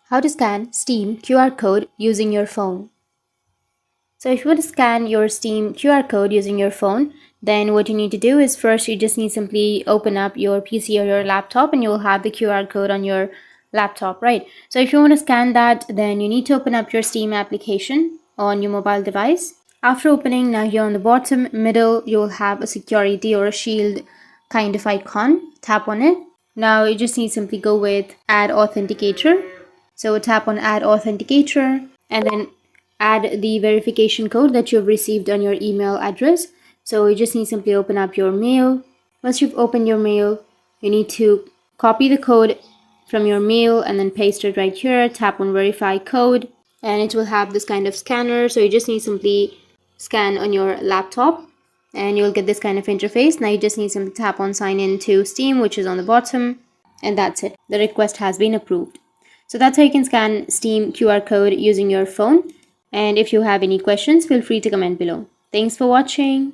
How to scan Steam QR code using your phone. So if you want to scan your Steam QR code using your phone, then what you need to do is first you just need simply open up your PC or your laptop and you'll have the QR code on your laptop, right? So if you want to scan that, then you need to open up your Steam application on your mobile device. After opening, now here on the bottom middle, you'll have a security or a shield kind of icon. Tap on it. Now you just need to simply go with Add Authenticator. So tap on Add Authenticator and then add the verification code that you've received on your email address. So you just need to simply open up your mail. Once you've opened your mail, you need to copy the code from your mail and then paste it right here. Tap on Verify Code and it will have this kind of scanner. So you just need to simply scan on your laptop and you'll get this kind of interface. Now you just need to simply tap on Sign in to Steam, which is on the bottom, and that's it. The request has been approved. So that's how you can scan Steam QR code using your phone. And if you have any questions, feel free to comment below. Thanks for watching.